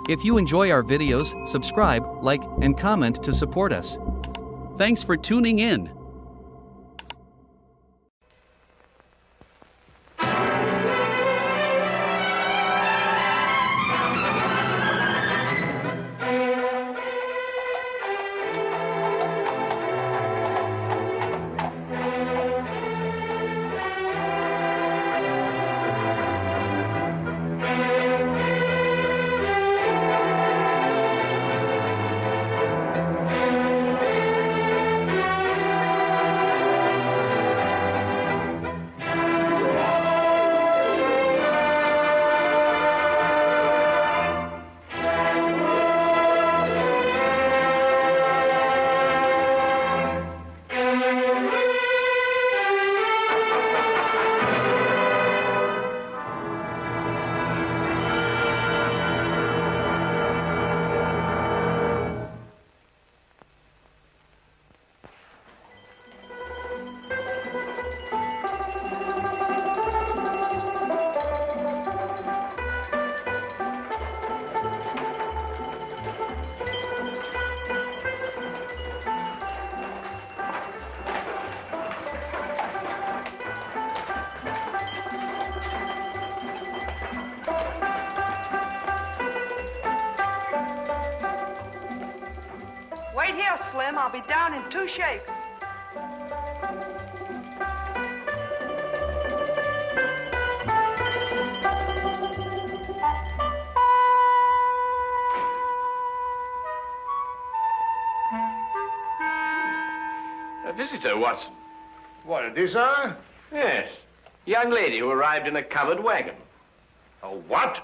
If you enjoy our videos, subscribe, like, and comment to support us. Thanks for tuning in. Wait here, Slim. I'll be down in 2 shakes. A visitor, Watson. What, a desire? Yes. Young lady who arrived in a covered wagon. A what?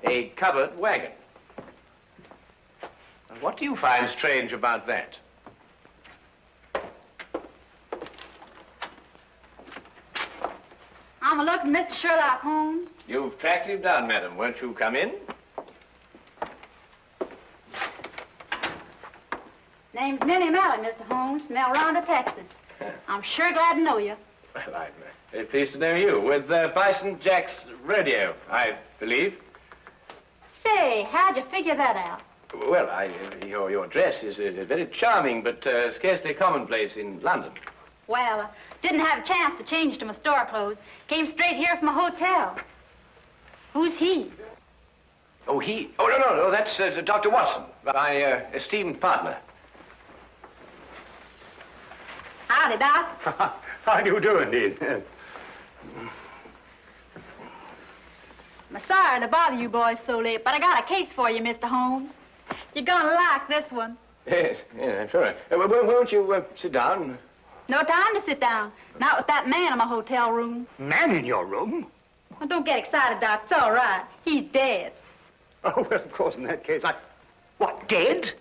A covered wagon. What do you find strange about that? I'm looking for Mr. Sherlock Holmes. You've tracked him down, madam. Won't you come in? Name's Minnie Mallett, Mr. Holmes, from El Rondo, Texas. I'm sure glad to know you. Well, I'm very pleased to know you. With Bison Jack's rodeo, I believe. Say, how'd you figure that out? Well, your dress is very charming, but scarcely commonplace in London. Well, didn't have a chance to change to my store clothes. Came straight here from a hotel. Who's he? Oh, he? Oh, no, that's Dr. Watson, my esteemed partner. Howdy, Doc. How do you do, indeed? I'm sorry to bother you boys so late, but I got a case for you, Mr. Holmes. You're gonna like this one. Yes, I'm sure. Won't you sit down? No time to sit down. Not with that man in my hotel room. Man in your room? Well, don't get excited, Doc. It's all right. He's dead. Oh, well, of course, in that case, What, dead?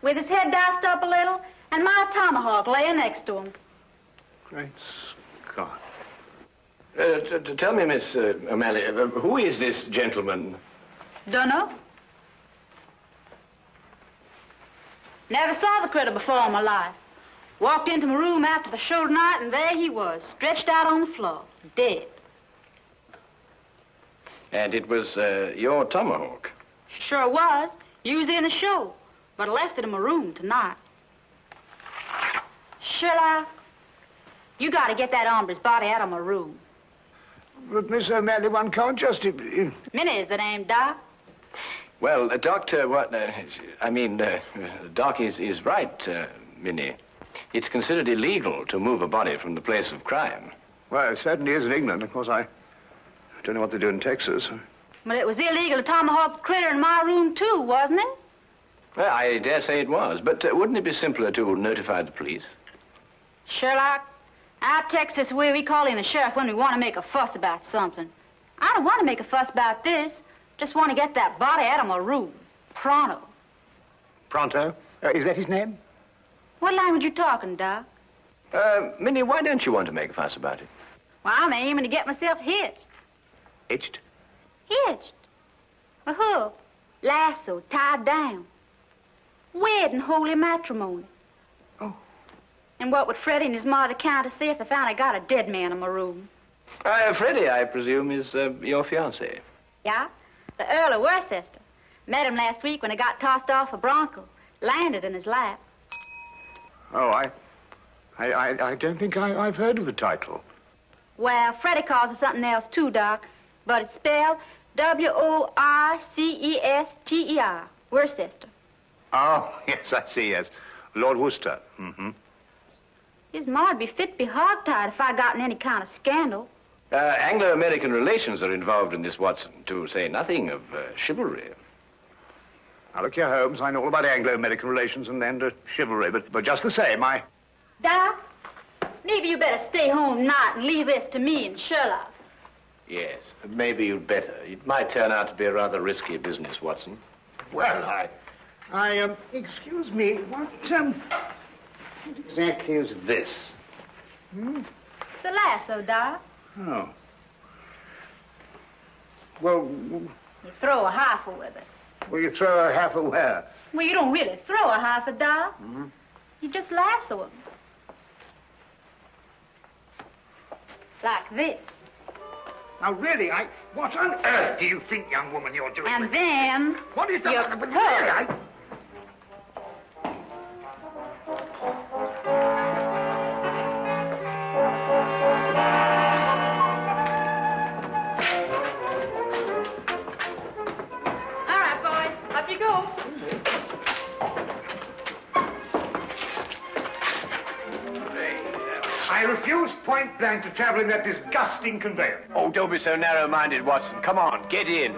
With his head diced up a little, and my tomahawk laying next to him. Great Scott. Tell me, Miss O'Malley, who is this gentleman? Dunno. Never saw the critter before in my life. Walked into my room after the show tonight, and there he was, stretched out on the floor, dead. And it was your tomahawk? Sure was. Used in the show, but I left it in my room tonight. Sherlock, you got to get that hombre's body out of my room. But, Miss O'Malley, one can't just... Minnie is the name, Doc. Well, Doctor, Doc is right, Minnie. It's considered illegal to move a body from the place of crime. Well, it certainly is in England. Of course, I don't know what they do in Texas. But it was illegal to tomahawk the critter in my room, too, wasn't it? Well, I dare say it was, but wouldn't it be simpler to notify the police? Sherlock, out Texas way we call in the sheriff when we want to make a fuss about something. I don't want to make a fuss about this. Just want to get that body out of my room. Pronto. Pronto? Is that his name? What language you talking, Doc? Minnie, why don't you want to make a fuss about it? Well, I'm aiming to get myself hitched. Hitched? Hitched. A hook, lasso, tied down. Wedding holy matrimony. Oh. And what would Freddie and his mother count to see if they found I got a dead man in my room? Freddie, I presume, is your fiancé. Yeah, the Earl of Worcester. Met him last week when he got tossed off a bronco. Landed in his lap. Oh, I don't think I've heard of the title. Well, Freddie calls it something else too, Doc. But it's spelled Worcester. Worcester. Oh, yes, I see, yes. Lord Worcester. Mm-hmm. His ma'd be fit to be hogtied if I got in any kind of scandal. Anglo-American relations are involved in this, Watson, to say nothing of chivalry. Now, look here, Holmes, I know all about Anglo-American relations and chivalry, but just the same, Doc, maybe you better stay home tonight and leave this to me and Sherlock. Yes, maybe you'd better. It might turn out to be a rather risky business, Watson. Well, excuse me, what exactly is this? It's a lasso, Doc. Oh. Well, You throw a heifer with it. will you throw a half a where? Well, you don't really throw a heifer, Doc. You just lasso him. Like this. Now, really, what on earth do you think, young woman, you're doing? And then... What is you that? pull. Really, All right, boys, up you go. I refuse point blank to travel in that disgusting conveyance. Oh, don't be so narrow-minded, Watson. Come on, get in.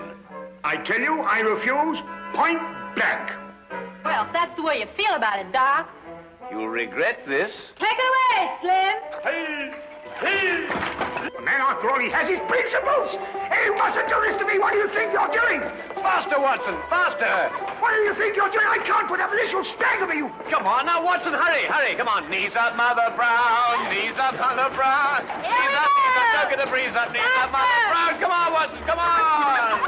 I tell you, I refuse point blank. Well, if that's the way you feel about it, Doc. You'll regret this. Take it away, Slim. The man, after all, he has his principles. Hey, you mustn't do this to me. What do you think you're doing? Faster, Watson, faster. What do you think you're doing? I can't put up with this. You'll strangle me, you... Come on now, Watson, hurry, hurry. Come on. Knees up, Mother Brown. Knees up, Mother Brown. Knees up, don't get the breeze up. Knees up, Mother Brown. Come on, Watson, come on.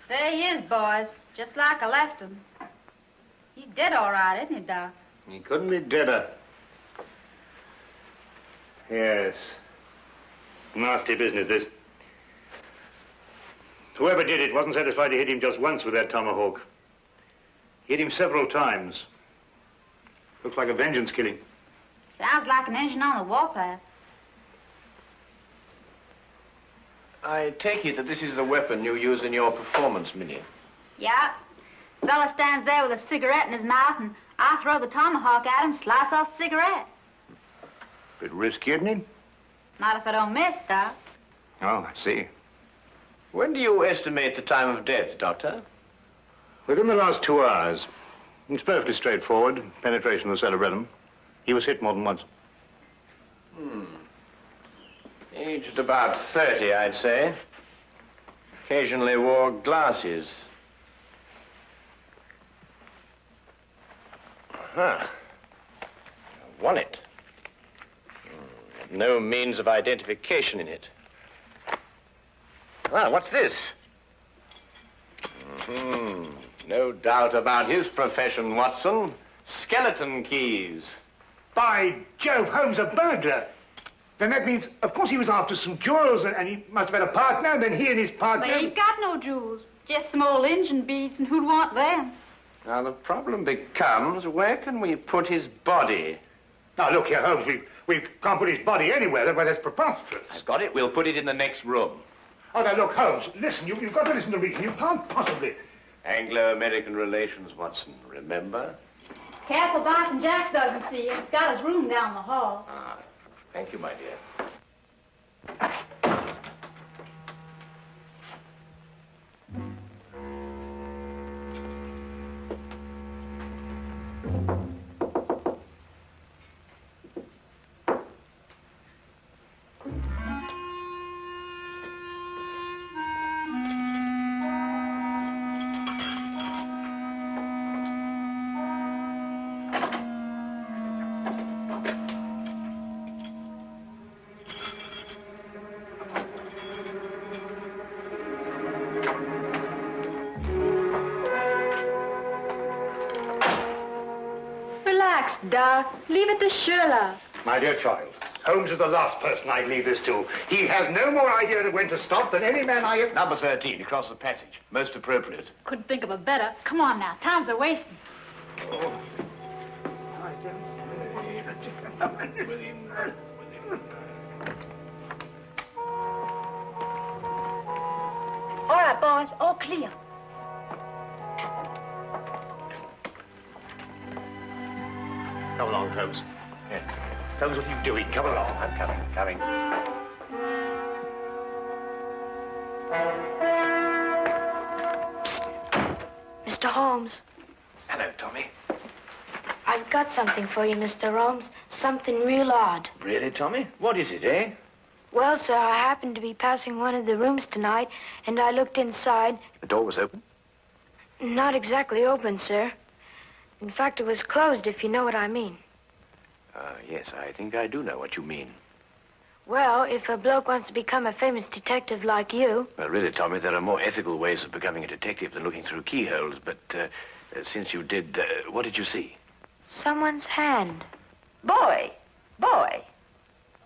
There he is, boys. Just like I left him. He's dead all right, isn't he, Doc? He couldn't be deader. Yes. Nasty business, this. Whoever did it wasn't satisfied to hit him just once with that tomahawk. Hit him several times. Looks like a vengeance killing. Sounds like an engine on the warpath. I take it that this is the weapon you use in your performance, Minnie. Yeah. Fella stands there with a cigarette in his mouth, and I throw the tomahawk at him, slice off the cigarette. Bit risky, isn't it? Not if I don't miss, Doc. Oh, I see. When do you estimate the time of death, Doctor? Within the last 2 hours. It's perfectly straightforward. Penetration of the cerebellum. He was hit more than once. Aged about 30, I'd say. Occasionally wore glasses. Huh. Wallet. No means of identification in it. Well, what's this? No doubt about his profession, Watson. Skeleton keys. By Jove, Holmes, a burglar. Then that means, of course, he was after some jewels, and he must have had a partner, and then he and his partner... But he ain't got no jewels. Just some old engine beads, and who'd want them? Now, the problem becomes, where can we put his body? Now, look here, Holmes, we can't put his body anywhere. Well, that's preposterous. I've got it. We'll put it in the next room. Oh, now, look, Holmes, listen, you've got to listen to reason. You can't possibly... Anglo-American relations, Watson, remember? Careful, Boston Jack doesn't see you. He's got his room down the hall. Ah, thank you, my dear. Relax, Doc. Leave it to Sherlock. My dear child, Holmes is the last person I'd leave this to. He has no more idea of when to stop than any man I have... Number 13, across the passage. Most appropriate. Couldn't think of a better. Come on now. Time's a wasting. All right, boys. All clear. Come along, Holmes. Yeah. Holmes, what are you doing? Come along. I'm coming. Mr. Holmes, Hello, Tommy. I've got something for you, Mr. Holmes. Something real odd. Really, Tommy? What is it, eh? Well, sir, I happened to be passing one of the rooms tonight, and I looked inside. The door was open? Not exactly open, sir. In fact, it was closed, if you know what I mean. Yes, I think I do know what you mean. Well, if a bloke wants to become a famous detective like you... Well, really, Tommy, there are more ethical ways of becoming a detective than looking through keyholes, but since you did, what did you see? Someone's hand. Boy.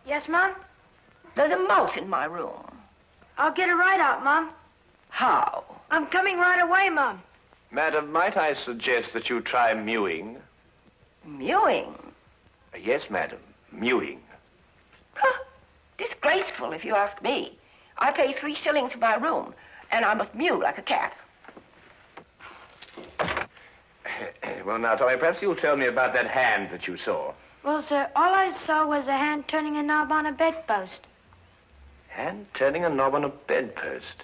Yes, Mom? There's a mouse in my room. I'll get it right out, Mom. How? I'm coming right away, Mom. Madam, might I suggest that you try mewing? Mewing? Yes, madam, mewing. Huh. Disgraceful, if you ask me. I pay 3 shillings for my room, and I must mew like a cat. Well, now, Tommy, perhaps you'll tell me about that hand that you saw. Well, sir, all I saw was a hand turning a knob on a bedpost. Hand turning a knob on a bedpost.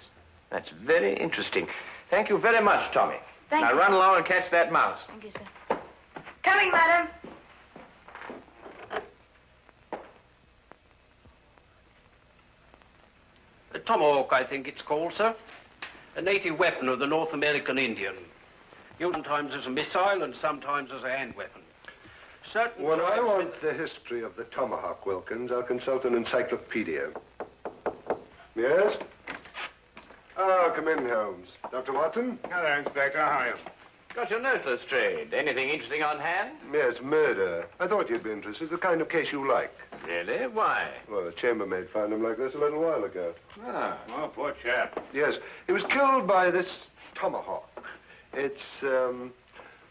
That's very interesting. Thank you very much, Tommy. Thank now you. run along and catch that mouse. Thank you, sir. Coming, madam. A tomahawk, I think it's called, sir. A native weapon of the North American Indian. Used sometimes as a missile and sometimes as a hand weapon. Certain When I tribes- want the history of the tomahawk, Wilkins, I'll consult an encyclopedia. Yes? Oh, come in, Holmes. Dr. Watson? Hello, Inspector. How are you? Got your note, Lestrade. Anything interesting on hand? Yes, murder. I thought you'd be interested. It's the kind of case you like. Really? Why? Well, the chambermaid found him like this a little while ago. Ah, Oh, poor chap. Yes, he was killed by this tomahawk. It's a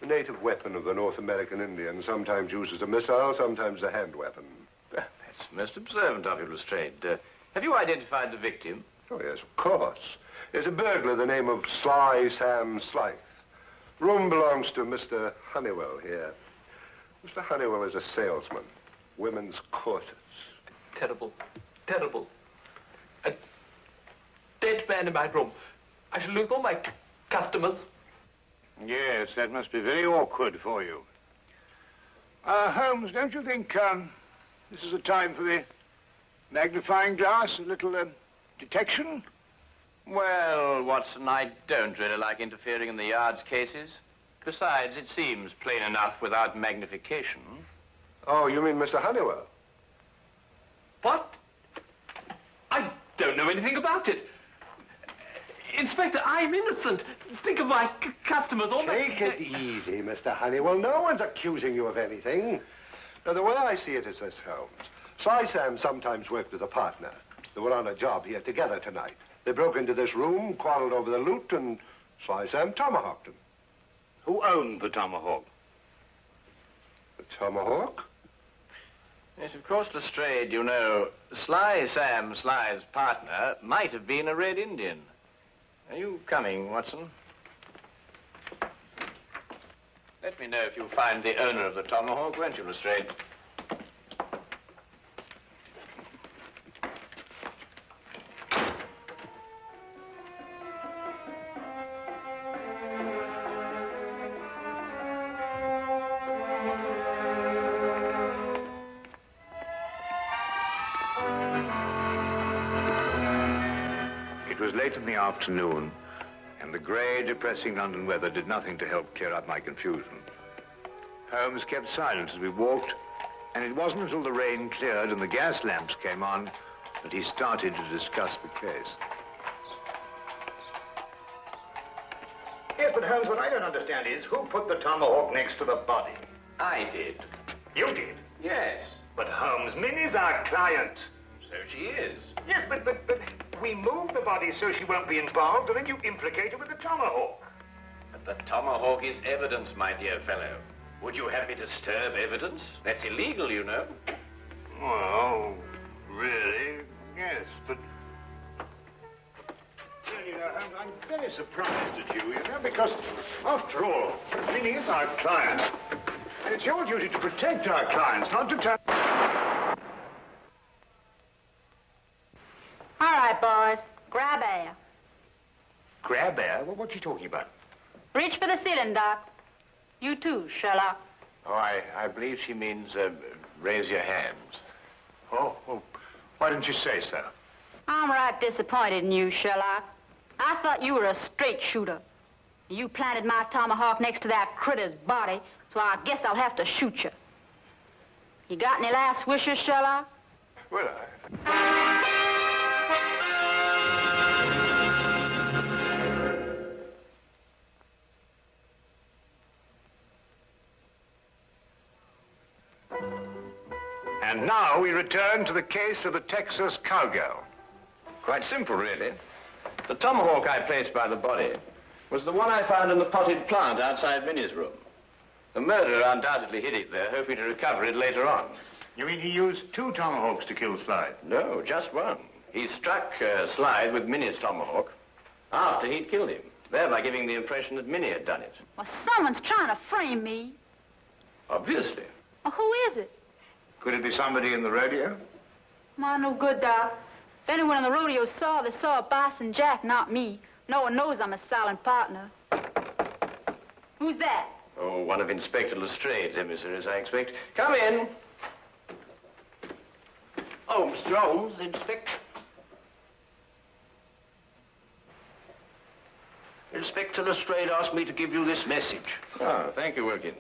native weapon of the North American Indian, sometimes used as a missile, sometimes a hand weapon. that's most observant of you, Lestrade. Have you identified the victim? Oh, yes, of course. There's a burglar, the name of Sly Sam Slythe. Room belongs to Mr. Honeywell here. Mr. Honeywell is a salesman. Women's corsets. Terrible. Terrible. A dead man in my room. I shall lose all my customers. Yes, that must be very awkward for you. Holmes, don't you think this is a time for the magnifying glass, a little detection? Well, Watson, I don't really like interfering in the yard's cases. Besides, it seems plain enough without magnification. Oh, you mean Mr. Honeywell? What? I don't know anything about it. Inspector, I'm innocent. Think of my customers. All Take it easy, Mr. Honeywell. No one's accusing you of anything. Now, the way I see it is this, Holmes. Sly Sam sometimes worked with a partner. They were on a job here together tonight. They broke into this room, quarreled over the loot, and Sly Sam tomahawked him. Who owned the tomahawk? The tomahawk? Yes, of course, Lestrade, you know, Sly Sam Sly's partner might have been a Red Indian. Are you coming, Watson? Let me know if you find the owner of the tomahawk, won't you, Lestrade? It was late in the afternoon, and the grey, depressing London weather did nothing to help clear up my confusion. Holmes kept silent as we walked, and it wasn't until the rain cleared and the gas lamps came on that he started to discuss the case. Yes, but Holmes, what I don't understand is who put the tomahawk next to the body? I did. You did? Yes. But Holmes, Minnie's our client. So she is. Yes, but we moved the body so she won't be involved, and then you implicate her with the tomahawk. But the tomahawk is evidence, my dear fellow. Would you have me disturb evidence? That's illegal, you know. Well, really, yes, but... Well, you know, I'm very surprised at you, because, after all, Minnie is our client. And it's your duty to protect our clients, not to turn... All right, boys. Grab air. Grab air? Well, what's she talking about? Reach for the ceiling, Doc. You too, Sherlock. Oh, I believe she means, raise your hands. Oh, well, why didn't you say so? I'm right disappointed in you, Sherlock. I thought you were a straight shooter. You planted my tomahawk next to that critter's body, so I guess I'll have to shoot you. You got any last wishes, Sherlock? Well, And now we return to the case of the Texas Cowgirl. Quite simple, really. The tomahawk I placed by the body was the one I found in the potted plant outside Minnie's room. The murderer undoubtedly hid it there, hoping to recover it later on. You mean he used 2 tomahawks to kill Slide? No, just one. He struck Slide with Minnie's tomahawk after he'd killed him, thereby giving the impression that Minnie had done it. Well, someone's trying to frame me. Obviously. Well, who is it? Could it be somebody in the rodeo? My no good, Doc. If anyone in the rodeo saw, they saw a Bison Jack, not me. No one knows I'm a silent partner. Who's that? Oh, one of Inspector Lestrade's emissaries, I expect. Come in. Oh, Mr. Holmes, Inspector. Inspector Lestrade asked me to give you this message. Oh, thank you, Wilkins.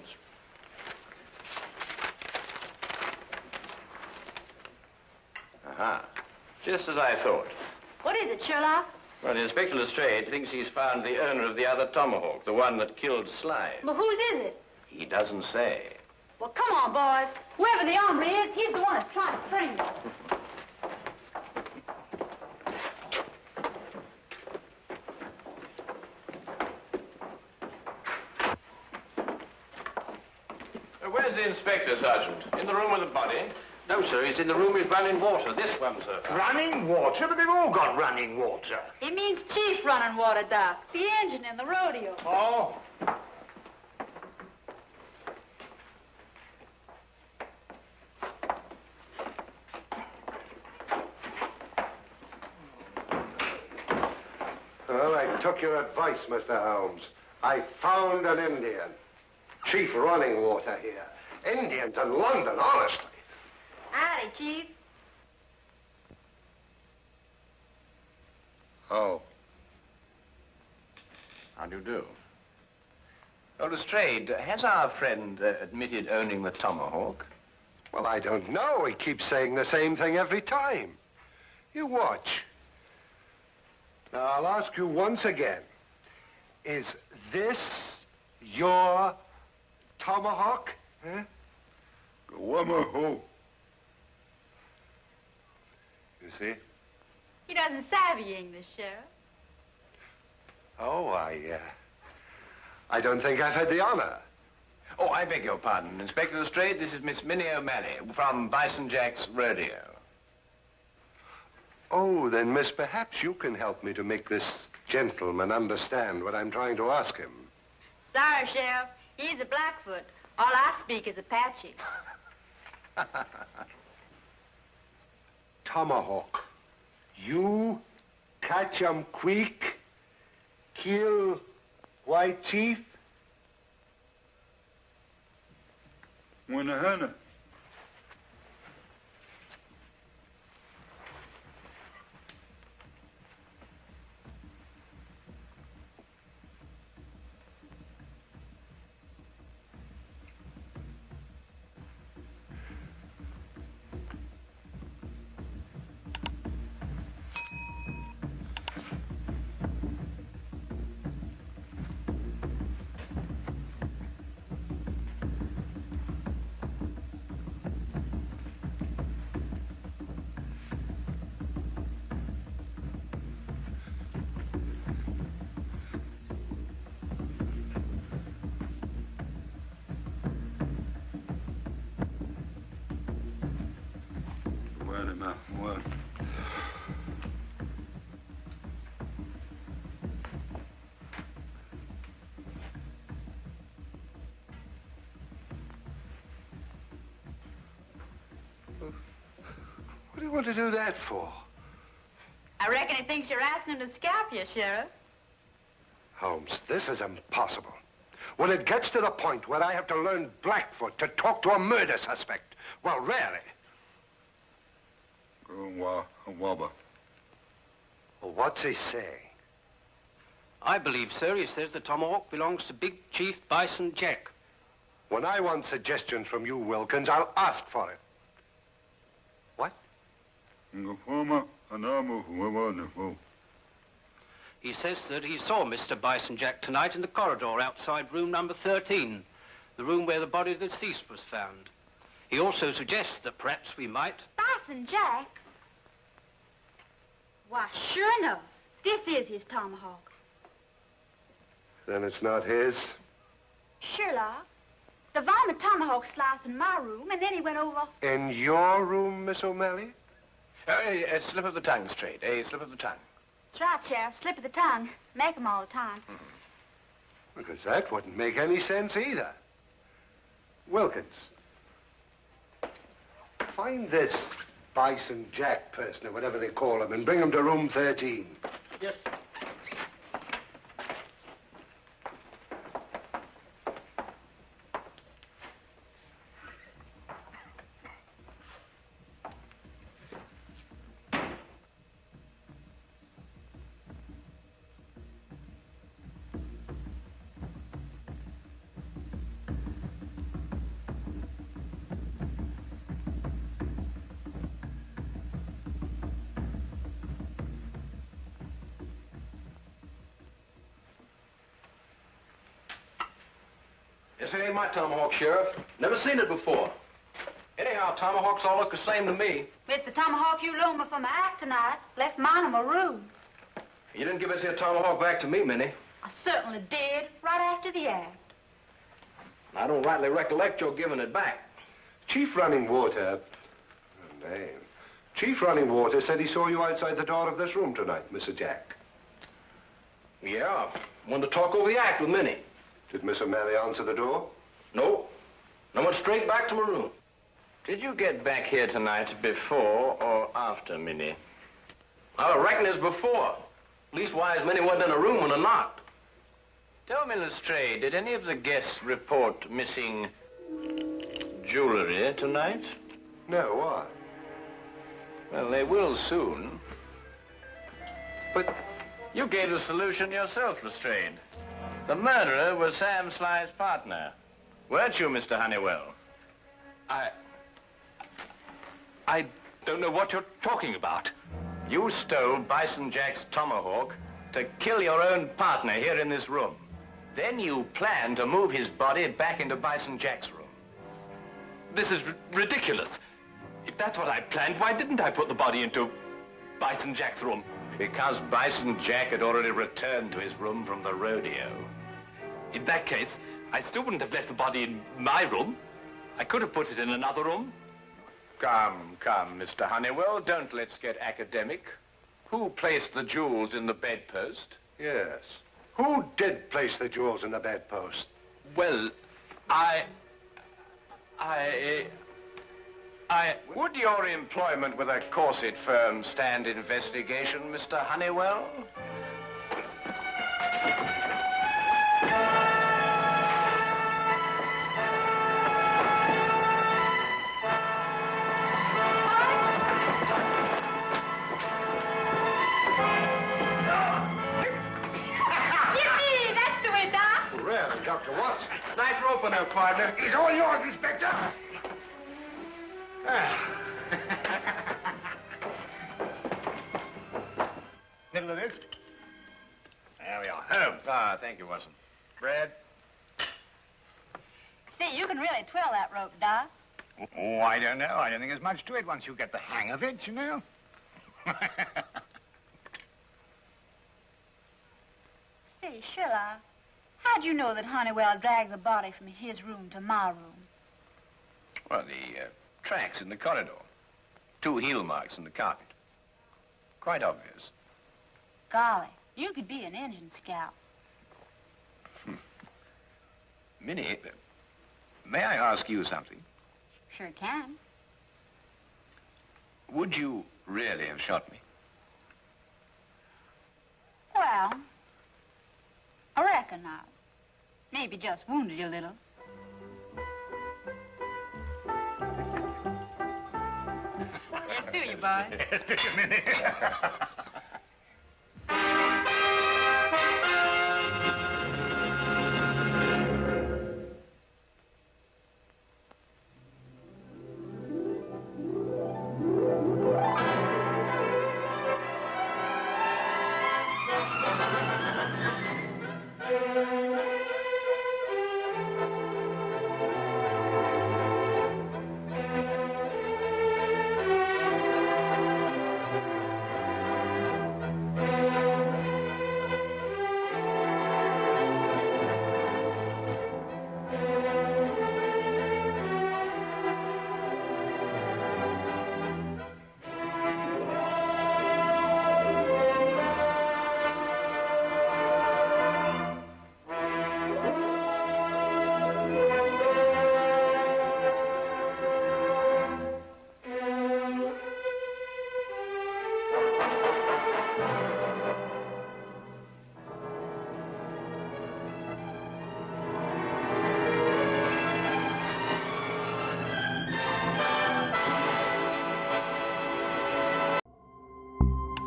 Aha. Just as I thought. What is it, Sherlock? Well, Inspector Lestrade thinks he's found the owner of the other tomahawk, the one that killed Slide. But whose is it? He doesn't say. Well, come on, boys. Whoever the hombre is, he's the one that's trying to frame me. Where's the inspector, Sergeant? In the room with the body? No, sir. He's in the room with running water. This one, sir. Running water? But they've all got running water. It means Chief running water, Doc. The engine in the rodeo. Oh. Well, I took your advice, Mr. Holmes. I found an Indian. Chief running water here. Indian to London, honestly. Howdy, Chief. Oh. How do you do? Oh, Lestrade, has our friend admitted owning the tomahawk? Well, I don't know. He keeps saying the same thing every time. You watch. Now, I'll ask you once again. Is this your tomahawk? Huh? Tomahawk. You see? He doesn't savvy English, Sheriff. Oh, I don't think I've had the honor. Oh, I beg your pardon. Inspector Lestrade, this is Miss Minnie O'Malley from Bison Jack's rodeo. Oh, then, miss, perhaps you can help me to make this gentleman understand what I'm trying to ask him. Sorry, Sheriff. He's a Blackfoot. All I speak is Apache. Tomahawk. You catch 'em quick, kill white chief? Wanna. you want to do that for? I reckon he thinks you're asking him to scalp you, Sheriff. Holmes, this is impossible. When it gets to the point where I have to learn Blackfoot to talk to a murder suspect, well, really. Well, what's he saying? I believe, sir, he says the tomahawk belongs to Big Chief Bison Jack. When I want suggestions from you, Wilkins, I'll ask for it. What? He says that he saw Mr. Bison Jack tonight in the corridor outside room number 13, the room where the body of the deceased was found. He also suggests that perhaps we might... Bison Jack? Why, sure enough, this is his tomahawk. Then it's not his? Sherlock, the varmint tomahawk sliced in my room, and then he went over... In your room, Miss O'Malley? A slip of the tongue, Straight. A slip of the tongue. That's right, Sheriff. Slip of the tongue. Make 'em all the time. Because that wouldn't make any sense either. Wilkins, find this Bison Jack person, or whatever they call him, and bring him to room 13. Yes. This ain't my tomahawk, Sheriff. Never seen it before. Anyhow, tomahawks all look the same to me. It's the tomahawk you loaned me for my act tonight. Left mine in my room. You didn't give this here tomahawk back to me, Minnie. I certainly did, right after the act. I don't rightly recollect your giving it back. Chief Running Water... Oh, name. Chief Running Water said he saw you outside the door of this room tonight, Mr. Jack. Yeah, wanted to talk over the act with Minnie. Did Miss O'Malley answer the door? No. I went straight back to my room. Did you get back here tonight before or after Minnie? I reckon it's before. Leastwise, Minnie wasn't in a room when I knocked. Tell me, Lestrade, did any of the guests report missing jewelry tonight? No, why? Well, they will soon. But... You gave the solution yourself, Lestrade. The murderer was Sam Sly's partner. Weren't you, Mr. Honeywell? I don't know what you're talking about. You stole Bison Jack's tomahawk to kill your own partner here in this room. Then you planned to move his body back into Bison Jack's room. This is ridiculous. If that's what I planned, why didn't I put the body into Bison Jack's room? Because Bison Jack had already returned to his room from the rodeo. In that case, I still wouldn't have left the body in my room. I could have put it in another room. Come, Mr. Honeywell, don't let's get academic. Who placed the jewels in the bedpost? Yes. Who did place the jewels in the bedpost? Well, Would your employment with a corset firm stand investigation, Mr. Honeywell? Yippee! That's the way, Doc. Really, Dr. Watson? Nice rope in there, partner. He's all yours, Inspector. Middle of this. There we are. Holmes. Ah, thank you, Watson. Bread. See, you can really twirl that rope, Doc. Oh, I don't know. I don't think there's much to it once you get the hang of it, you know. Say, Sherlock, how'd you know that Honeywell dragged the body from his room to my room? Well, the tracks in the corridor. 2 heel marks in the carpet. Quite obvious. Golly, you could be an engine scout. Minnie, may I ask you something? Sure can. Would you really have shot me? Well, I reckon I maybe just wounded you a little. Yes, do you, boy? Yes, do you, Minnie?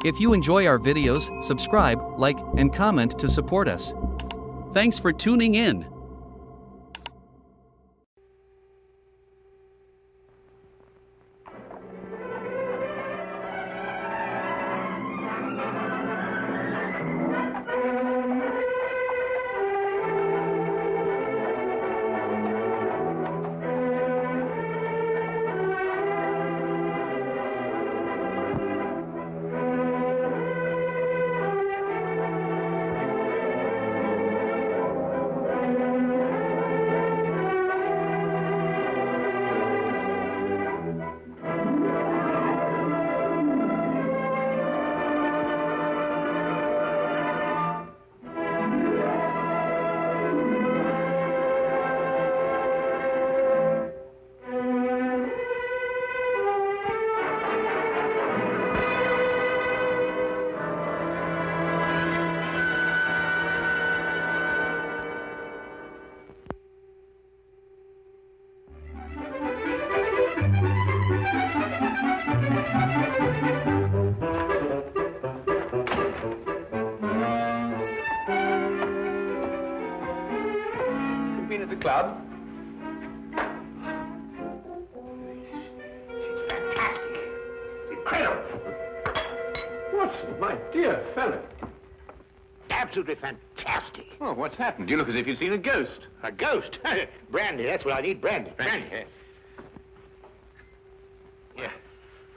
If you enjoy our videos, subscribe, like, and comment to support us. Thanks for tuning in. At the club? It's fantastic. It's incredible. Watson, my dear fellow. Absolutely fantastic. Oh, what's happened? You look as if you'd seen a ghost. A ghost? Brandy, that's what I need, brandy. Brandy. Yeah.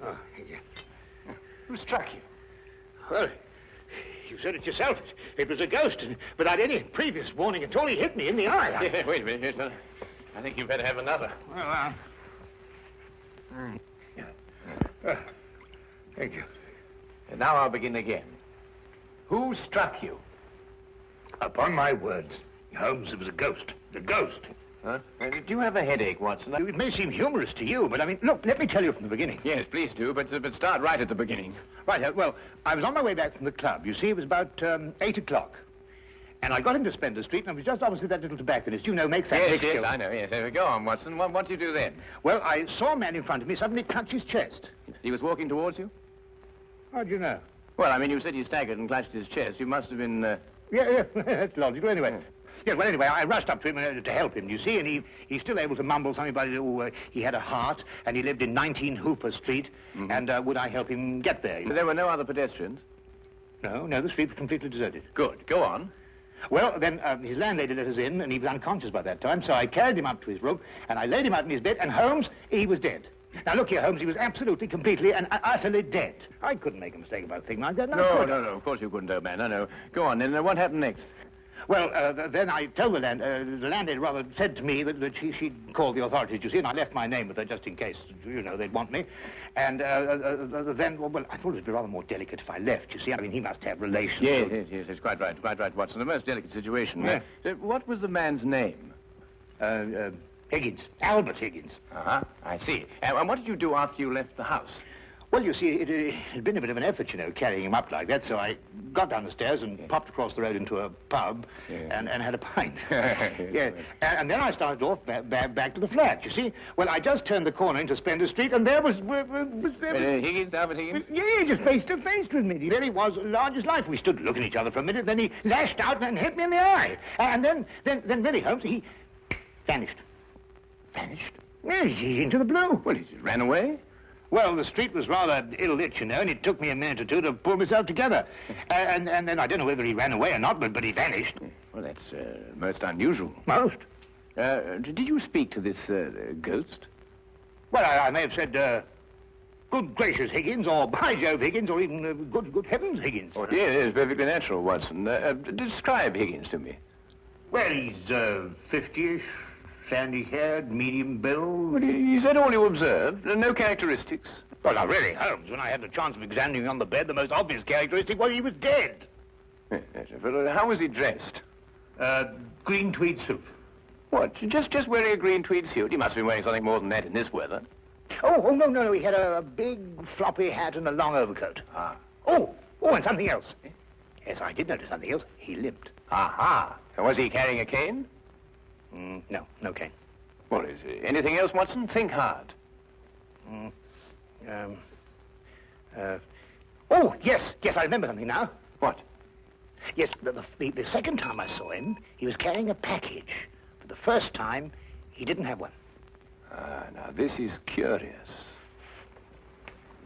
Oh, thank you. Who struck you? Well, you said it yourself. It was a ghost, and without any previous warning at all, he hit me in the eye. Yeah, wait a minute, yes, sir. I think you better have another. Well, thank you. And now I'll begin again. Who struck you? Upon my words, Holmes, it was a ghost. The ghost. Huh? Do you have a headache, Watson? It may seem humorous to you, but I mean, look, let me tell you from the beginning. Yes, please do, but start right at the beginning. Right, well, I was on my way back from the club. You see, it was about 8 o'clock. And I got into Spencer Street, and I was just opposite that little tobacconist. You know, makes that Yes, mixture. yes, I know, yes. Go on, Watson. What did you do then? Well, I saw a man in front of me suddenly clutch his chest. He was walking towards you? How do you know? Well, I mean, you said he staggered and clutched his chest. You must have been, Yeah, that's logical. Anyway, yeah, well, anyway, I rushed up to him to help him, you see, and he's still able to mumble something about he had a heart, and he lived in 19 Hooper Street, and would I help him get there? There were no other pedestrians? No, the street was completely deserted. Good. Go on. Well, then his landlady let us in, and he was unconscious by that time, so I carried him up to his room, and I laid him out in his bed, and Holmes, he was dead. Now, look here, Holmes, he was absolutely, completely, and utterly dead. I couldn't make a mistake about a thing like that. No, of course you couldn't, old man. No. Go on, then. What happened next? Well, then I told the landlady rather said to me that she'd call the authorities, you see, and I left my name with her just in case, you know, they'd want me. And then, well, I thought it would be rather more delicate if I left, you see. I mean, he must have relations. Yes, it's quite right, Watson. A most delicate situation. Yeah. What was the man's name? Higgins. Albert Higgins. Uh-huh, I see. And what did you do after you left the house? Well, you see, it had been a bit of an effort, you know, carrying him up like that, so I got down the stairs and popped across the road into a pub and had a pint. Yeah. And then I started off back to the flat, you see. Well, I just turned the corner into Splendor Street, and there was Higgins, Albert Higgins? Yeah, just face to face with me. He really was large as life. We stood looking at each other for a minute, then he lashed out and hit me in the eye. And then really, Holmes, he vanished. Vanished? Yeah, he's into the blue. Well, he ran away? Well, the street was rather ill-lit, you know, and it took me a minute or two to pull myself together. And then I don't know whether he ran away or not, but he vanished. Well, that's most unusual. Most? Did you speak to this ghost? Well, I may have said, good gracious, Higgins, or by Jove, Higgins, or even good heavens, Higgins. Oh, dear, it's perfectly natural, Watson. Describe Higgins to me. Well, he's 50-ish. Sandy-haired, medium build. Well, is that all you observed? No characteristics? Well, now, really, Holmes, when I had the chance of examining him on the bed, the most obvious characteristic was he was dead. Yes, but how was he dressed? Green tweed suit. What, just wearing a green tweed suit? He must have been wearing something more than that in this weather. Oh, no, he had a big floppy hat and a long overcoat. Ah. Oh, and something else. Yes, I did notice something else. He limped. Aha. And was he carrying a cane? No cane. Well, is there anything else, Watson? Think hard. Oh, yes, I remember something now. What? Yes, the second time I saw him, he was carrying a package. For the first time, he didn't have one. Now this is curious.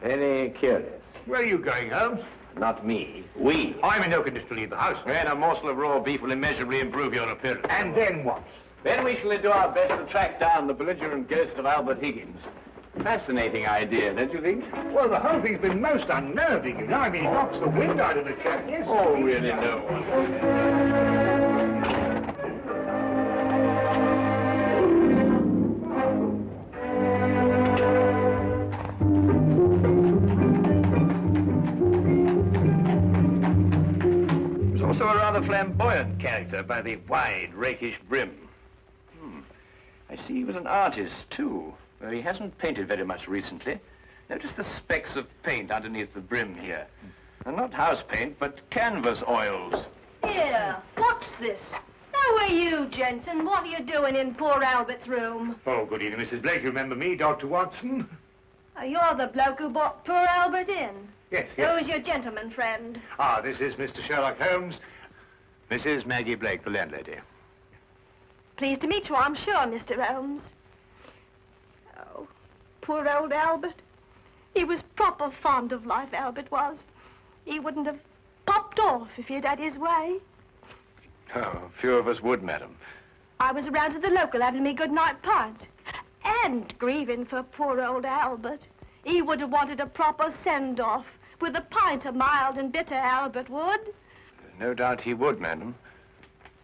Very curious. Where are you going, Holmes? Not me. We. I'm in no condition to leave the house. And a morsel of raw beef will immeasurably improve your appearance. And then what? Then we shall do our best to track down the belligerent ghost of Albert Higgins. Fascinating idea, don't you think? Well, the whole thing's been most unnerving, you know. I mean, it knocks the wind out of the chap, yes. Oh, really, no one. Also a rather flamboyant character by the wide, rakish brim. I see he was an artist, too, though he hasn't painted very much recently. Notice the specks of paint underneath the brim here. And not house paint, but canvas oils. Here, what's this? How are you, Jensen? What are you doing in poor Albert's room? Oh, good evening, Mrs. Blake. You remember me, Dr. Watson? Oh, you're the bloke who brought poor Albert in. Yes. Who's your gentleman friend? Ah, this is Mr. Sherlock Holmes. Mrs. Maggie Blake, the landlady. Pleased to meet you, I'm sure, Mr. Holmes. Oh, poor old Albert. He was proper fond of life, Albert was. He wouldn't have popped off if he'd had his way. Oh, few of us would, madam. I was around to the local having me good night pint. And grieving for poor old Albert. He would have wanted a proper send-off with a pint of mild and bitter, Albert would. No doubt he would, madam.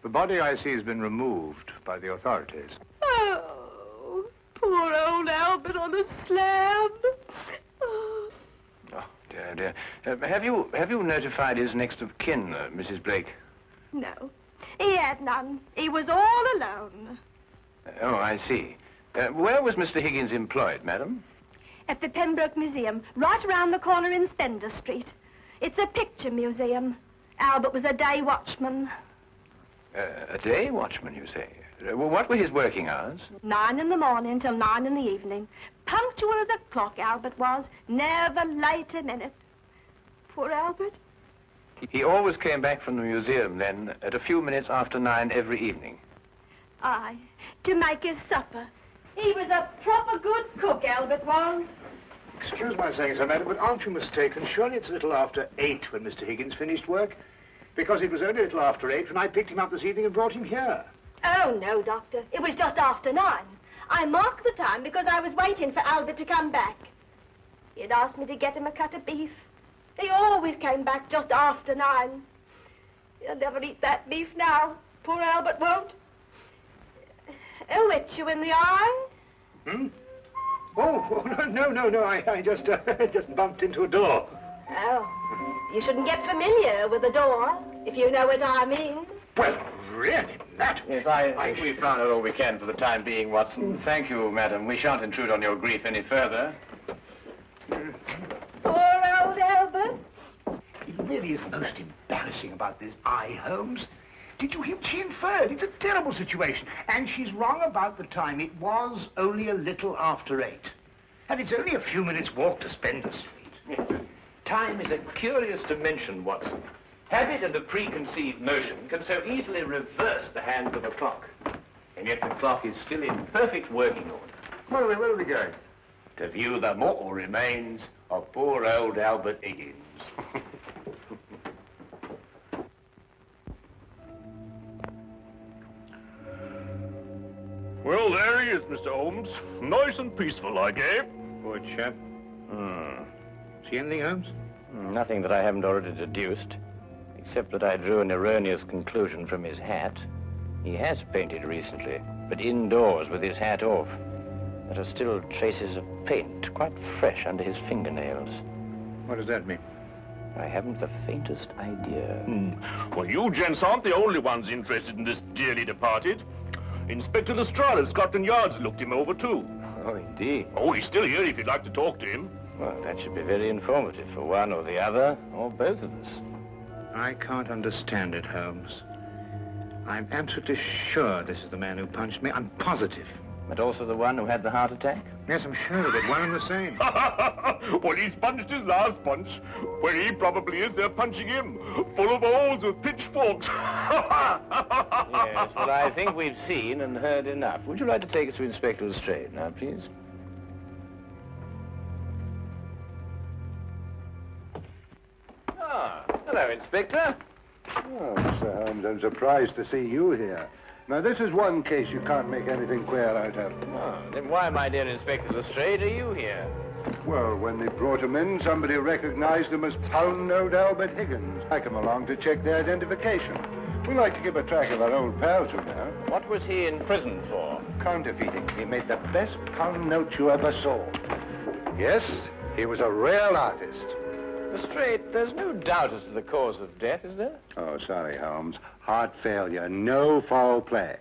The body, I see, has been removed by the authorities. Oh, poor old Albert on a slab. Oh, dear. Have you notified his next of kin, Mrs. Blake? no, he had none. He was all alone. Oh, I see. Where was Mr. Higgins employed, madam? At the Pembroke Museum, right around the corner in Splendor Street. It's a picture museum. Albert was a day watchman. A day watchman, you say? Well, what were his working hours? 9 in the morning till 9 in the evening. Punctual as a clock, Albert was. Never late a minute. Poor Albert. He always came back from the museum, then, at a few minutes after 9 every evening. Aye, to make his supper. He was a proper good cook, Albert was. Excuse my saying so, madam, but aren't you mistaken? Surely it's a little after 8 when Mr. Higgins finished work? Because it was only a little after 8 when I picked him up this evening and brought him here. Oh, no, Doctor. It was just after 9. I marked the time because I was waiting for Albert to come back. He'd asked me to get him a cut of beef. He always came back just after 9. He'll never eat that beef now. Poor Albert won't. He'll hit you in the eye. Oh, no. I just bumped into a door. Oh, you shouldn't get familiar with the door, if you know what I mean. Well, really, that... Yes, I think we've found out all we can for the time being, Watson. Thank you, madam. We shan't intrude on your grief any further. really is most embarrassing about this eye, Holmes? Did you hear what she inferred? It's a terrible situation. And she's wrong about the time. It was only a little after 8. And it's only a few minutes' walk to Spender Street. Yes. Time is a curious dimension, Watson. Habit and a preconceived notion can so easily reverse the hands of a clock. And yet the clock is still in perfect working order. Where are we going? To view the mortal remains of poor old Albert Higgins. Well, there he is, Mr. Holmes. Nice and peaceful, like, eh? Poor chap. See anything, Holmes? Nothing that I haven't already deduced, except that I drew an erroneous conclusion from his hat. He has painted recently, but indoors with his hat off. There are still traces of paint, quite fresh under his fingernails. What does that mean? I haven't the faintest idea. Well, you gents aren't the only ones interested in this dearly departed. Inspector Lestrade of Scotland Yard's looked him over, too. Oh, indeed. Oh, he's still here if you'd like to talk to him. Well, that should be very informative for one or the other, or both of us. I can't understand it, Holmes. I'm absolutely sure this is the man who punched me. I'm positive. But also the one who had the heart attack? Yes, I'm sure of it. One and the same. Well, he's punched his last punch, where he probably is there punching him, full of holes with pitchforks. Yes, well, I think we've seen and heard enough. Would you like to take us to Inspector Lestrade now, please? Ah, hello, Inspector. Oh, Mr. Holmes, I'm surprised to see you here. Now, this is one case you can't make anything queer out of. Oh, then why, my dear Inspector Lestrade, are you here? Well, when they brought him in, somebody recognized him as Pound-Note Albert Higgins. I come along to check their identification. We like to keep a track of our old pals, you know. What was he in prison for? Counterfeiting. He made the best pound note you ever saw. Yes, he was a real artist. Lestrade, there's no doubt as to the cause of death, is there? Oh, sorry, Holmes. Heart failure, no foul play.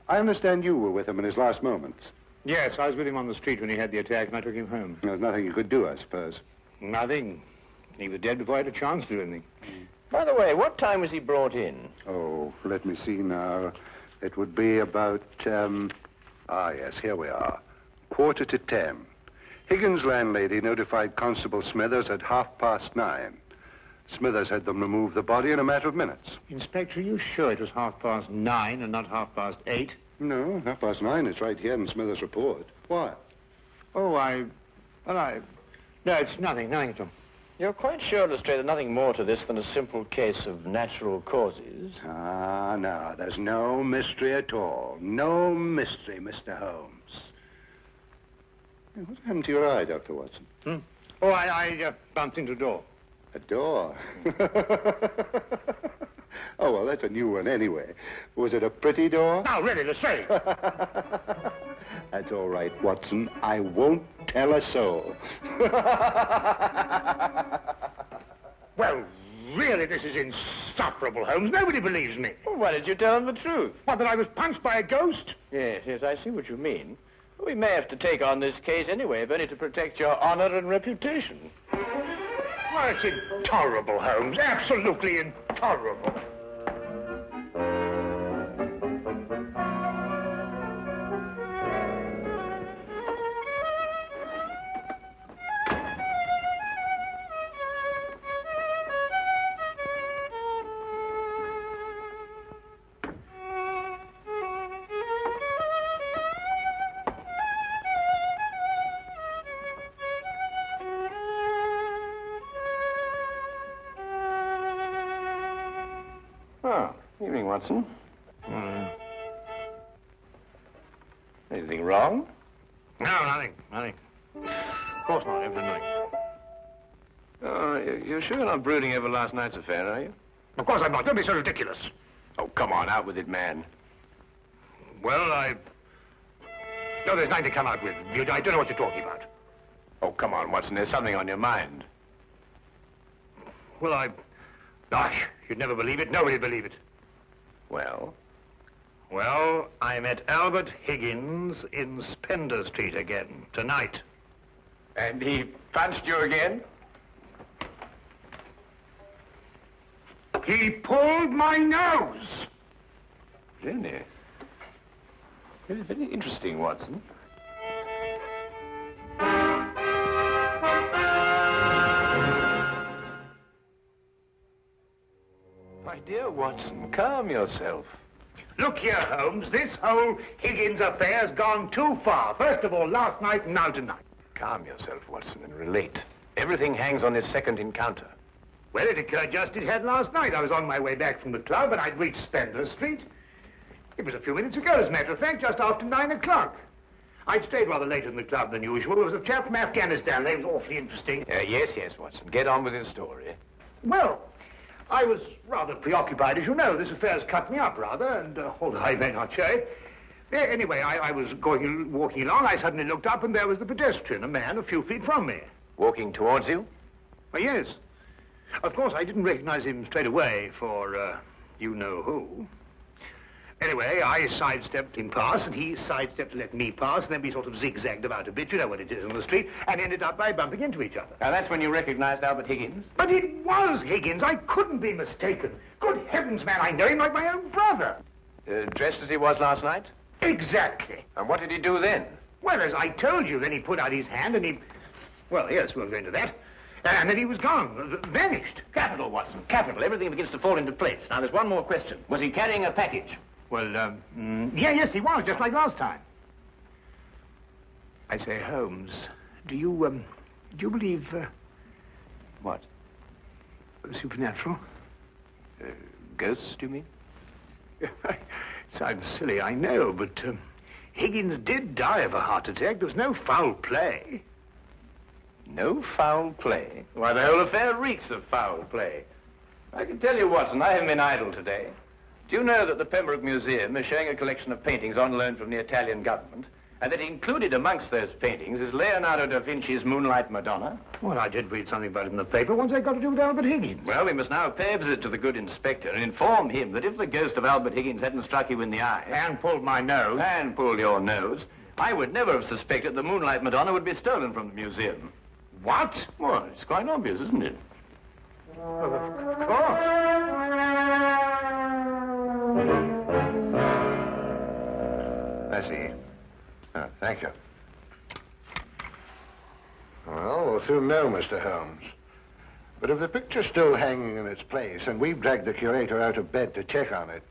I understand you were with him in his last moments. Yes, I was with him on the street when he had the attack, and I took him home. There was nothing you could do, I suppose. Nothing. He was dead before I had a chance to do anything. By the way, what time was he brought in? Oh, let me see now. It would be about, yes, here we are. 9:45. Higgins' landlady notified Constable Smithers at 9:30. Smithers had them remove the body in a matter of minutes. Inspector, are you sure it was 9:30 and not 8:30? No, 9:30. It's right here in Smithers' report. Why? Oh, no, it's nothing at all. You're quite sure, Lestrade, there's nothing more to this than a simple case of natural causes? Ah, no, there's no mystery at all. No mystery, Mr. Holmes. Hey, what happened to your eye, Dr. Watson? Oh, I bumped into a door. A door? Oh, well, that's a new one anyway. Was it a pretty door? No, really, Lestrade. That's all right, Watson. I won't tell a soul. Well, really, this is insufferable, Holmes. Nobody believes me. Well, why did you tell them the truth? What, that I was punched by a ghost? Yes, I see what you mean. We may have to take on this case anyway, if only to protect your honor and reputation. Well, it's intolerable, Holmes. Absolutely intolerable. Evening, Watson. Anything wrong? No, nothing. Of course not, everything. Oh, you're sure you're not brooding over last night's affair, are you? Of course I'm not. Don't be so ridiculous. Oh, come on, out with it, man. Well, No, there's nothing to come out with. I don't know what you're talking about. Oh, come on, Watson. There's something on your mind. Well, Gosh, you'd never believe it. Nobody'd believe it. Well? Well, I met Albert Higgins in Spender Street again, tonight. And he punched you again? He pulled my nose. Really? Very, very interesting, Watson. My dear Watson, calm yourself. Look here, Holmes. This whole Higgins affair's gone too far. First of all, last night and now tonight. Calm yourself, Watson, and relate. Everything hangs on this second encounter. Well, it occurred just as it had last night. I was on my way back from the club, and I'd reached Spendler Street. It was a few minutes ago, as a matter of fact, just after 9 o'clock. I'd stayed rather later in the club than usual. There was a chap from Afghanistan. They was awfully interesting. Yes, Watson. Get on with your story. Well, I was rather preoccupied, as you know. This affair's cut me up, rather, and although I may not show it. Anyway, I was walking along. I suddenly looked up, and there was the pedestrian, a man a few feet from me. Walking towards you? Well, yes. Of course, I didn't recognize him straight away for, you-know-who. Anyway, I sidestepped him past, and he sidestepped to let me pass, and then we sort of zigzagged about a bit, you know what it is on the street, and ended up by bumping into each other. Now, that's when you recognized Albert Higgins? But it was Higgins. I couldn't be mistaken. Good heavens, man, I know him like my own brother. Dressed as he was last night? Exactly. And what did he do then? Well, as I told you, then he put out his hand, and he... Well, yes, we'll go into that. And then he was gone, vanished. Capital, Watson, capital. Everything begins to fall into place. Now, there's one more question. Was he carrying a package? Well, yes, he was, just like last time. I say, Holmes, do you believe, What? Supernatural? Ghosts, do you mean? Sounds silly, I know, but, Higgins did die of a heart attack. There was no foul play. No foul play? Why, the whole affair reeks of foul play. I can tell you, Watson, I haven't been idle today. Do you know that the Pembroke Museum is showing a collection of paintings on loan from the Italian government, and that included amongst those paintings is Leonardo da Vinci's Moonlight Madonna? Well, I did read something about it in the paper. What's that got to do with Albert Higgins? Well, we must now pay a visit to the good inspector and inform him that if the ghost of Albert Higgins hadn't struck you in the eye... And pulled my nose. And pulled your nose, I would never have suspected the Moonlight Madonna would be stolen from the museum. What? Well, it's quite obvious, isn't it? Well, of course. I see. Thank you. Well, we'll soon know, Mr. Holmes. But if the picture's still hanging in its place, and we've dragged the curator out of bed to check on it,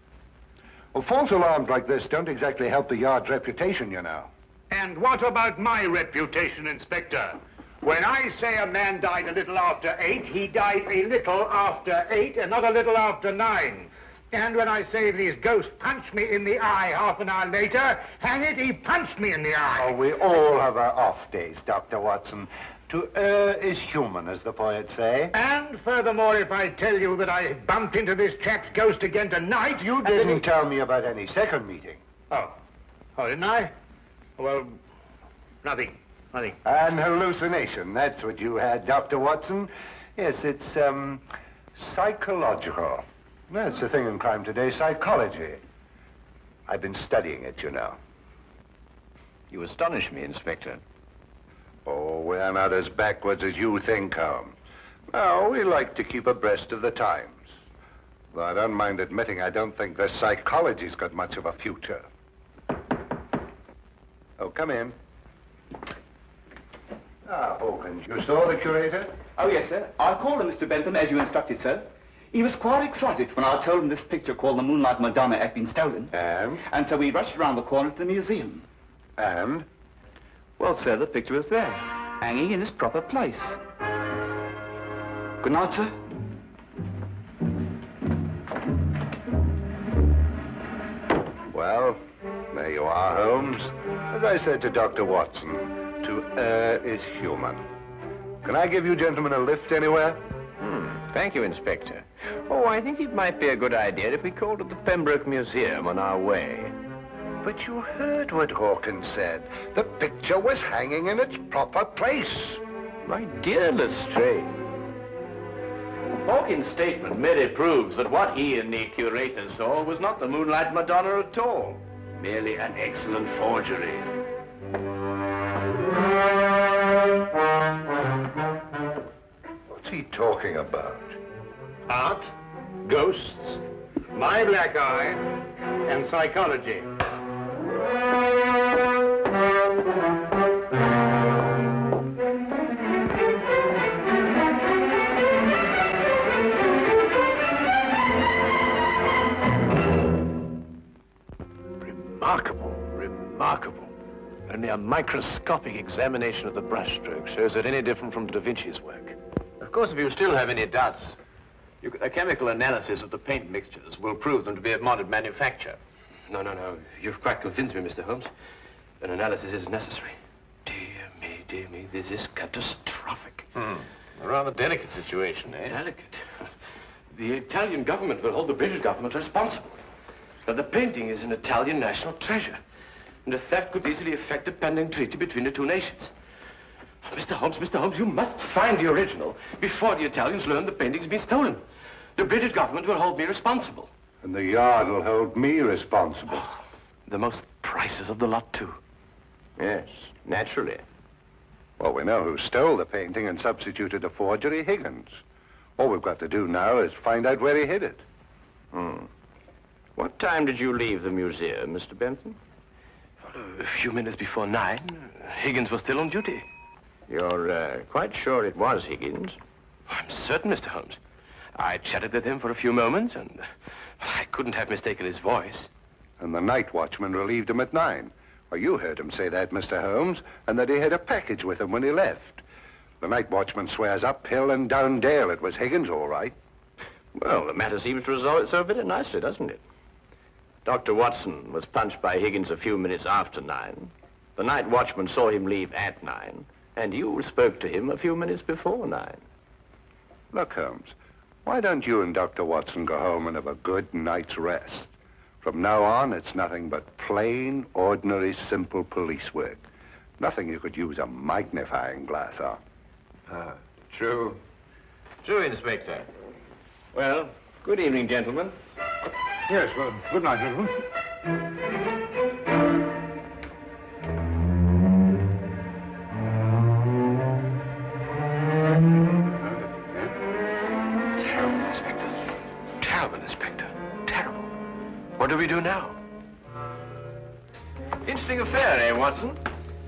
well, false alarms like this don't exactly help the yard's reputation, you know. And what about my reputation, Inspector? When I say a man died a little after 8, he died a little after 8 and not a little after 9. And when I say these ghosts punched me in the eye half an hour later, hang it, he punched me in the eye. Oh, we all have our off days, Dr. Watson. To err is human, as the poets say. And furthermore, if I tell you that I bumped into this chap's ghost again tonight, you didn't tell me about any second meeting. Oh, didn't I? Well, nothing. An hallucination, that's what you had, Dr. Watson. Yes, it's, psychological. That's the thing in crime today, psychology. I've been studying it, you know. You astonish me, Inspector. Oh, we're not as backwards as you think, Holmes. No, we like to keep abreast of the times. Though I don't mind admitting I don't think the psychology's got much of a future. Oh, come in. Ah, Hawkins, you saw the curator? Oh, yes, sir. I called on Mr. Bentham as you instructed, sir. He was quite excited when I told him this picture called the Moonlight Madonna had been stolen. And? And so we rushed around the corner to the museum. And? Well, sir, the picture was there, hanging in its proper place. Good night, sir. Well, there you are, Holmes. As I said to Dr. Watson, to err is human. Can I give you gentlemen a lift anywhere? Thank you, Inspector. Oh, I think it might be a good idea if we called at the Pembroke Museum on our way. But you heard what Hawkins said. The picture was hanging in its proper place. My dear Lestrade, Hawkins' statement merely proves that what he and the curator saw was not the Moonlight Madonna at all. Merely an excellent forgery. What's he talking about? Art? ghosts, my black eye, and psychology. Remarkable. Only a microscopic examination of the brushstroke shows it any different from Da Vinci's work. Of course, if you still have any doubts, a chemical analysis of the paint mixtures will prove them to be of modern manufacture. No. You've quite convinced me, Mr. Holmes. An analysis is necessary. Dear me, this is catastrophic. A rather delicate situation, eh? Delicate? The Italian government will hold the British government responsible. But the painting is an Italian national treasure, and the theft could easily affect the pending treaty between the two nations. Mr. Holmes, you must find the original before the Italians learn the painting's been stolen. The British government will hold me responsible. And the Yard will hold me responsible. The most priceless of the lot, too. Yes, naturally. Well, we know who stole the painting and substituted a forgery, Higgins. All we've got to do now is find out where he hid it. What time did you leave the museum, Mr. Benson? A few minutes before 9. Higgins was still on duty. You're quite sure it was Higgins? I'm certain, Mr. Holmes. I chatted with him for a few moments, and I couldn't have mistaken his voice. And the night watchman relieved him at 9. Well, you heard him say that, Mr. Holmes, and that he had a package with him when he left. The night watchman swears up hill and down dale it was Higgins, all right. Well, the matter seems to resolve itself very nicely, doesn't it? Dr. Watson was punched by Higgins a few minutes after 9. The night watchman saw him leave at 9, and you spoke to him a few minutes before 9. Look, Holmes, why don't you and Dr. Watson go home and have a good night's rest? From now on, it's nothing but plain, ordinary, simple police work. Nothing you could use a magnifying glass on. True. True, Inspector. Well, good evening, gentlemen. Yes, well, good night, gentlemen. Terrible, Inspector. Terrible, Inspector. Terrible. What do we do now? Interesting affair, eh, Watson?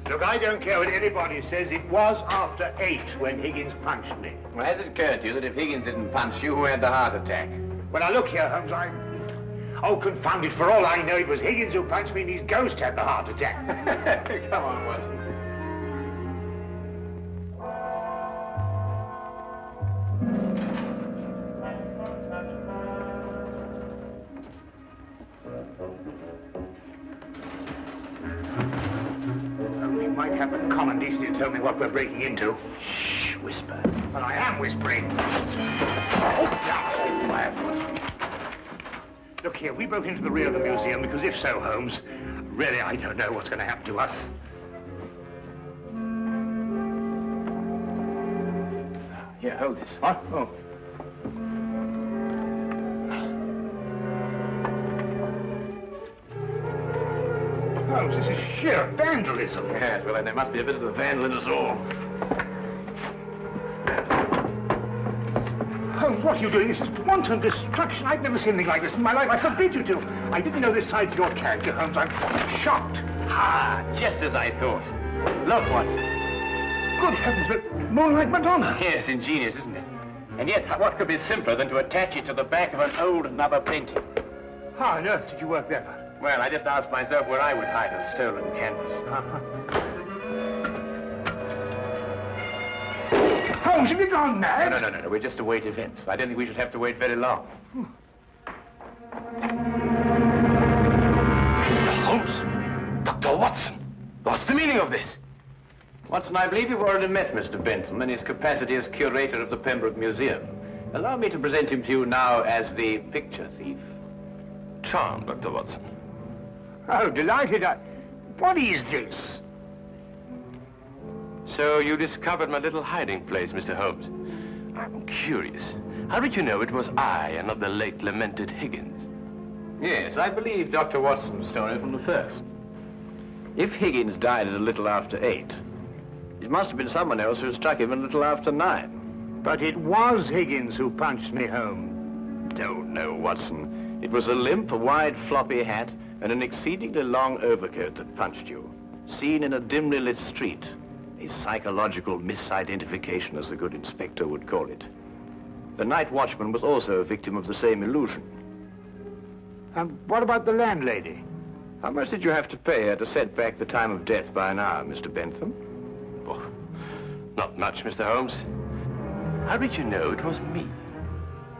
Look, I don't care what anybody says. It was after 8 when Higgins punched me. Well, has it occurred to you that if Higgins didn't punch you, who had the heart attack? Well, now, look here, Holmes, Oh, confound it, for all I know, it was Higgins who punched me and his ghost had the heart attack. Come on, Watson. We might have the common decency to tell me what we're breaking into. Shh, whisper. Well, I am whispering. Oh, now, quiet, Watson. Look here, we broke into the rear of the museum because if so, Holmes, really I don't know what's going to happen to us. Here, hold this. What? Oh. Holmes, this is sheer vandalism. Yes, well, then there must be a bit of a vandal in us all. Holmes, what are you doing? This is wanton destruction. I've never seen anything like this in my life. I forbid you to. I didn't know this side of your character, Holmes. I'm shocked. Just as I thought. Look, Watson. Good heavens, the Moonlight Madonna. Yes, ingenious, isn't it? And yet, what could be simpler than to attach it to the back of an old Nubber painting? How on earth did you work that out? Well, I just asked myself where I would hide a stolen canvas. Holmes, have you gone mad? No. We just await events. I don't think we should have to wait very long. Holmes! Dr. Watson! What's the meaning of this? Watson, I believe you've already met Mr. Benson in his capacity as curator of the Pembroke Museum. Allow me to present him to you now as the picture thief. Charmed, Dr. Watson. Oh, delighted. What is this? So you discovered my little hiding place, Mr. Holmes. I'm curious. How did you know it was I and not the late lamented Higgins? Yes, I believe Dr. Watson's story from the first. If Higgins died at a little after 8, it must have been someone else who struck him a little after 9. But it was Higgins who punched me home. Oh, no, Watson. It was a limp, wide, floppy hat and an exceedingly long overcoat that punched you. Seen in a dimly lit street. A psychological misidentification, as the good inspector would call it. The night watchman was also a victim of the same illusion. And what about the landlady? How much did you have to pay her to set back the time of death by an hour, Mr. Bentham? Oh, not much, Mr. Holmes. How did you know it was me?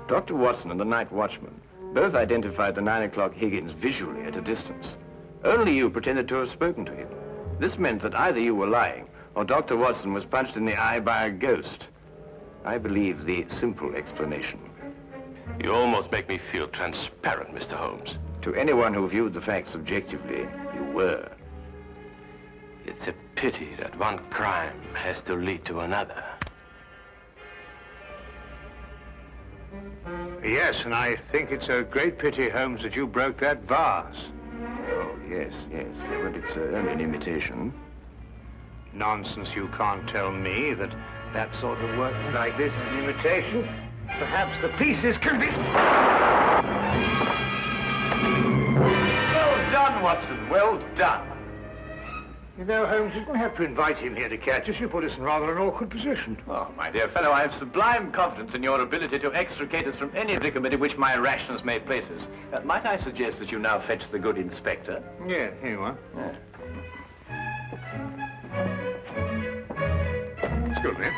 Dr. Watson and the night watchman both identified the 9 o'clock Higgins visually at a distance. Only you pretended to have spoken to him. This meant that either you were lying or Dr. Watson was punched in the eye by a ghost. I believe the simple explanation. You almost make me feel transparent, Mr. Holmes. To anyone who viewed the facts objectively, you were. It's a pity that one crime has to lead to another. Yes, and I think it's a great pity, Holmes, that you broke that vase. Oh, yes. But it's only an imitation. Nonsense, you can't tell me that sort of work like this is an imitation. Perhaps the pieces can be... Well done, Watson, well done. You know, Holmes, you didn't have to invite him here to catch us. You put us in rather an awkward position. Oh, my dear fellow, I have sublime confidence in your ability to extricate us from any predicament in which my rashness may place us. Might I suggest that you now fetch the good inspector? Yeah, here you are. Yeah. Excuse me.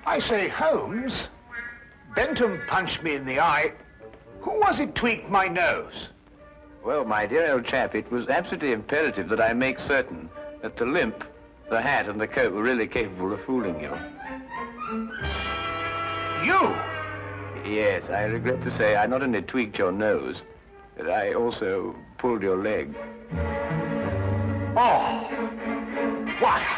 I say, Holmes, Bentham punched me in the eye. Who was it tweaked my nose? Well, my dear old chap, it was absolutely imperative that I make certain that the limp, the hat, and the coat were really capable of fooling you. You? Yes, I regret to say I not only tweaked your nose, but I also pulled your leg. Oh! Why,